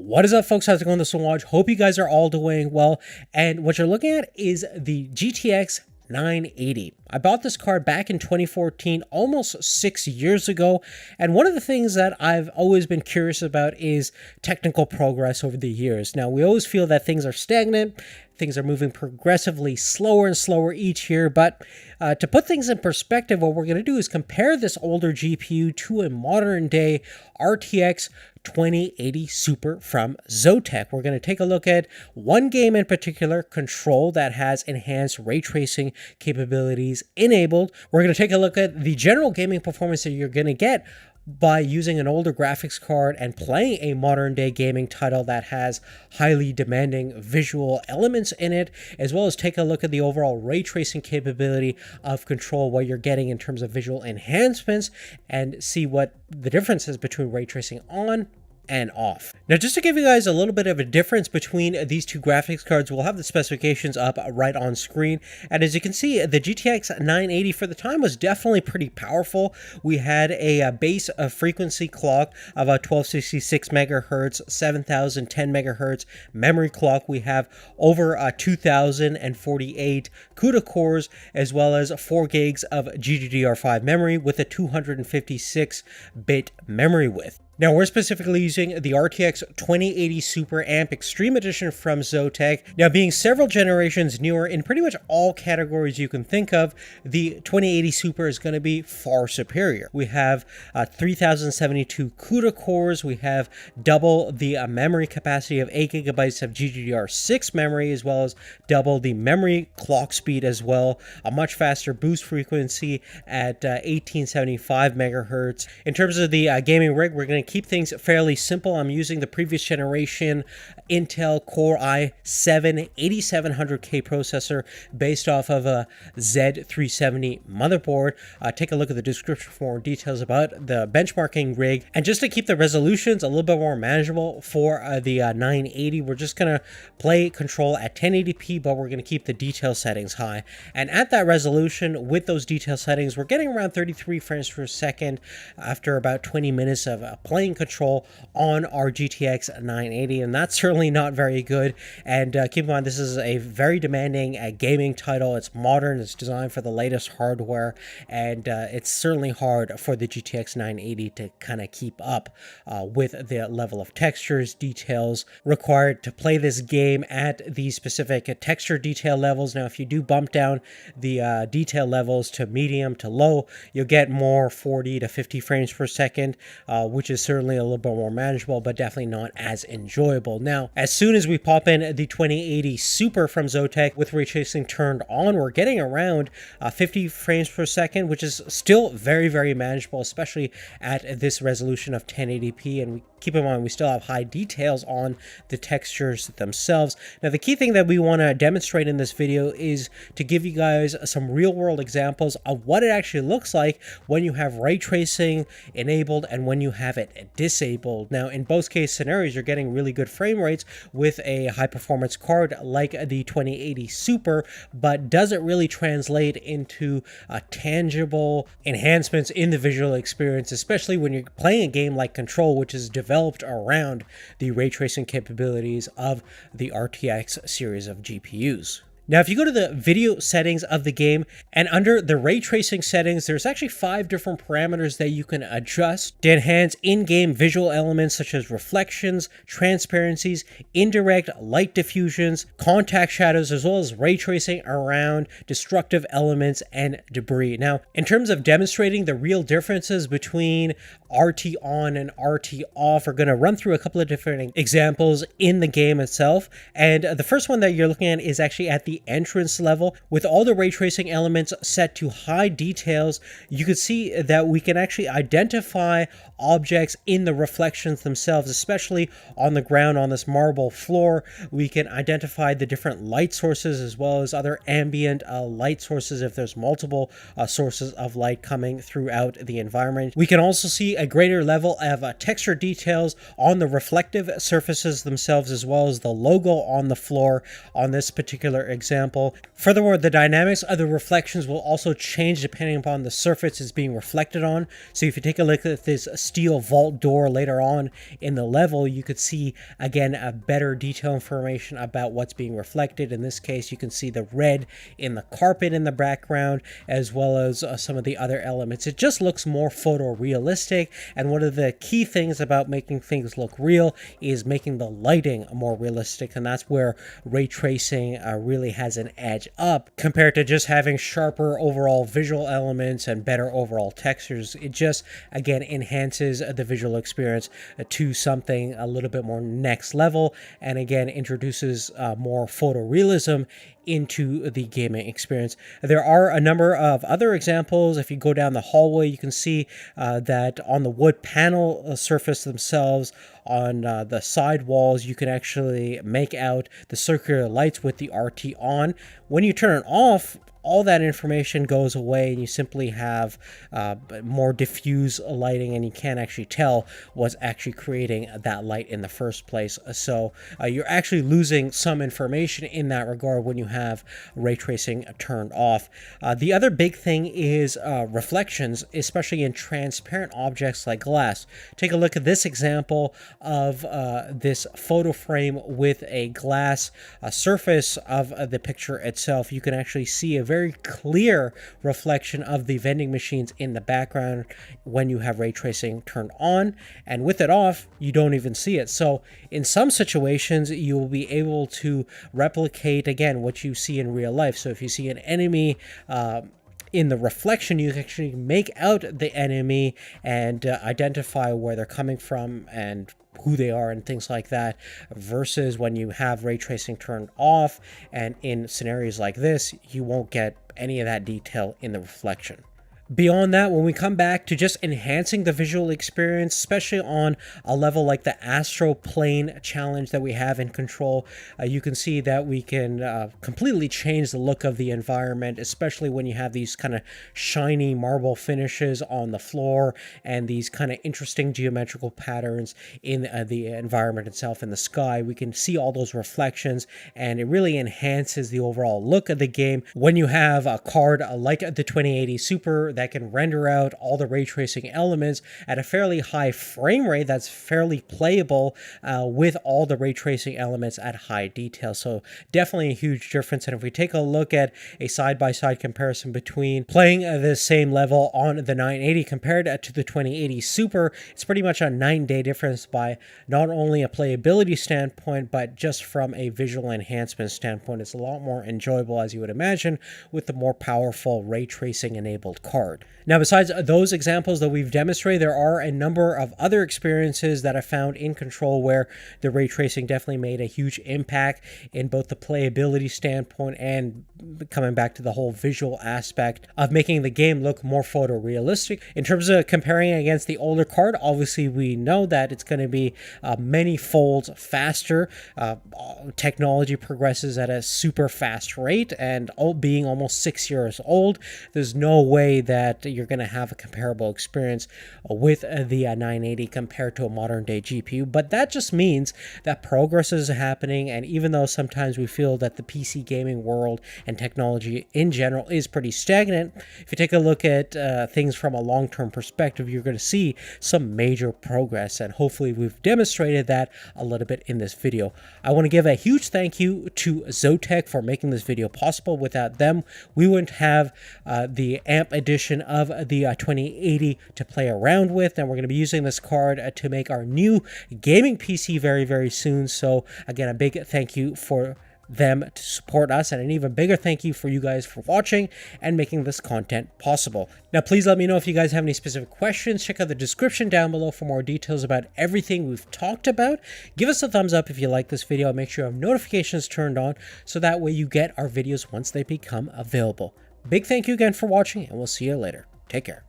What is up, folks? How's it going? This is Watch. Hope you guys are all doing well. And what you're looking at is the GTX 980. I bought this card back in 2014, almost 6 years ago. And one of the things that I've always been curious about is technical progress over the years. Now, we always feel that things are stagnant. Things are moving progressively slower and slower each year. But to put things in perspective, what we're going to do is compare this older GPU to a modern day RTX 2080 Super from Zotac. We're going to take a look at one game in particular, Control, that has enhanced ray tracing capabilities enabled. We're going to take a look at the general gaming performance that you're going to get by using an older graphics card and playing a modern day gaming title that has highly demanding visual elements in it, as well as take a look at the overall ray tracing capability of Control, what you're getting in terms of visual enhancements, and see what the difference is between ray tracing on and off. Now, just to give you guys a little bit of a difference between these two graphics cards, we'll have the specifications up right on screen. And as you can see, the GTX 980 for the time was definitely pretty powerful. We had a base frequency clock of 1266 megahertz, 7010 megahertz memory clock. We have over 2048 CUDA cores, as well as 4 gigs of GDDR5 memory with a 256-bit memory width. Now, we're specifically using the RTX 2080 Super Amp Extreme Edition from Zotac. Now, being several generations newer in pretty much all categories you can think of, the 2080 Super is going to be far superior. We have 3072 CUDA cores. We have double the memory capacity of 8 gigabytes of GDDR6 memory, as well as double the memory clock speed as well. A much faster boost frequency at 1875 megahertz. In terms of the gaming rig, we're going to keep things fairly simple. I'm using the previous generation Intel Core i7 8700K processor based off of a Z370 motherboard. Take a look at the description for more details about the benchmarking rig. And just to keep the resolutions a little bit more manageable for the 980, we're just going to play Control at 1080p, but we're going to keep the detail settings high. And at that resolution, with those detail settings, we're getting around 33 frames per second after about 20 minutes of playing Control on our GTX 980, and that's certainly not very good. And keep in mind, this is a very demanding gaming title. It's modern, it's designed for the latest hardware, and it's certainly hard for the GTX 980 to kind of keep up with the level of textures, details required to play this game at the specific texture detail levels. Now, if you do bump down the detail levels to medium to low, you'll get more 40 to 50 frames per second, which is certainly a little bit more manageable, but definitely not as enjoyable. Now, as soon as we pop in the 2080 Super from Zotac with ray tracing turned on, we're getting around 50 frames per second, which is still very, very manageable, especially at this resolution of 1080p. And keep in mind, we still have high details on the textures themselves. Now, the key thing that we want to demonstrate in this video is to give you guys some real-world examples of what it actually looks like when you have ray tracing enabled and when you have it disabled. Now, in both case scenarios, you're getting really good frame rates with a high-performance card like the 2080 Super, but does it really translate into tangible enhancements in the visual experience, especially when you're playing a game like Control, which is developed around the ray tracing capabilities of the RTX series of GPUs. Now, if you go to the video settings of the game and under the ray tracing settings, there's actually 5 different parameters that you can adjust to enhance in-game visual elements such as reflections, transparencies, indirect light diffusions, contact shadows, as well as ray tracing around destructive elements and debris. Now, in terms of demonstrating the real differences between RT on and RT off, we're going to run through a couple of different examples in the game itself. And the first one that you're looking at is actually at the entrance level. With all the ray tracing elements set to high details, you can see that we can actually identify objects in the reflections themselves, especially on the ground on this marble floor. We can identify the different light sources as well as other ambient light sources if there's multiple sources of light coming throughout the environment. We can also see a greater level of texture details on the reflective surfaces themselves, as well as the logo on the floor on this particular example. example. Furthermore, the dynamics of the reflections will also change depending upon the surface it's being reflected on. So if you take a look at this steel vault door later on in the level, you could see again a better detail information about what's being reflected. In this case, you can see the red in the carpet in the background, as well as some of the other elements. It just looks more photorealistic, and one of the key things about making things look real is making the lighting more realistic, and that's where ray tracing really has an edge up compared to just having sharper overall visual elements and better overall textures. It just again enhances the visual experience to something a little bit more next level, and again introduces more photorealism into the gaming experience. There are a number of other examples. If you go down the hallway, you can see that on the wood panel surface themselves, on the side walls, you can actually make out the circular lights with the RT on. When you turn it off, all that information goes away and you simply have more diffuse lighting, and you can't actually tell what's actually creating that light in the first place. So you're actually losing some information in that regard when you have ray tracing turned off. The other big thing is reflections, especially in transparent objects like glass. Take a look at this example of this photo frame with a glass surface of the picture itself. You can actually see a very clear reflection of the vending machines in the background when you have ray tracing turned on, and with it off, you don't even see it. So in some situations, you will be able to replicate again what you see in real life. So if you see an enemy in the reflection, you can actually make out the enemy and identify where they're coming from and who they are and things like that, versus when you have ray tracing turned off, and in scenarios like this, you won't get any of that detail in the reflection. Beyond that, when we come back to just enhancing the visual experience, especially on a level like the Astro Plane challenge that we have in Control, you can see that we can completely change the look of the environment, especially when you have these kind of shiny marble finishes on the floor and these kind of interesting geometrical patterns in the environment itself in the sky. We can see all those reflections, and it really enhances the overall look of the game. When you have a card like the 2080 Super that can render out all the ray tracing elements at a fairly high frame rate that's fairly playable with all the ray tracing elements at high detail. So definitely a huge difference. And if we take a look at a side-by-side comparison between playing the same level on the 980 compared to the 2080 Super, it's pretty much a night-and-day difference by not only a playability standpoint, but just from a visual enhancement standpoint. It's a lot more enjoyable, as you would imagine, with the more powerful ray tracing enabled card. Now, besides those examples that we've demonstrated, there are a number of other experiences that I found in Control where the ray tracing definitely made a huge impact in both the playability standpoint and coming back to the whole visual aspect of making the game look more photorealistic. In terms of comparing against the older card, obviously we know that it's going to be many folds faster. Technology progresses at a super fast rate, and being almost 6 years old, there's no way that you're going to have a comparable experience with the 980 compared to a modern day GPU. But that just means that progress is happening, and even though sometimes we feel that the PC gaming world and technology in general is pretty stagnant, if you take a look at things from a long-term perspective, you're going to see some major progress, and hopefully we've demonstrated that a little bit in this video. I want to give a huge thank you to Zotac for making this video possible. Without them, we wouldn't have the AMP edition of the 2080 to play around with, and we're going to be using this card to make our new gaming PC very, very soon. So again, a big thank you for them to support us, and an even bigger thank you for you guys for watching and making this content possible. Now, please let me know if you guys have any specific questions. Check out the description down below for more details about everything we've talked about. Give us a thumbs up if you like this video. Make sure you have notifications turned on so that way you get our videos once they become available. Big thank you again for watching, and we'll see you later. Take care.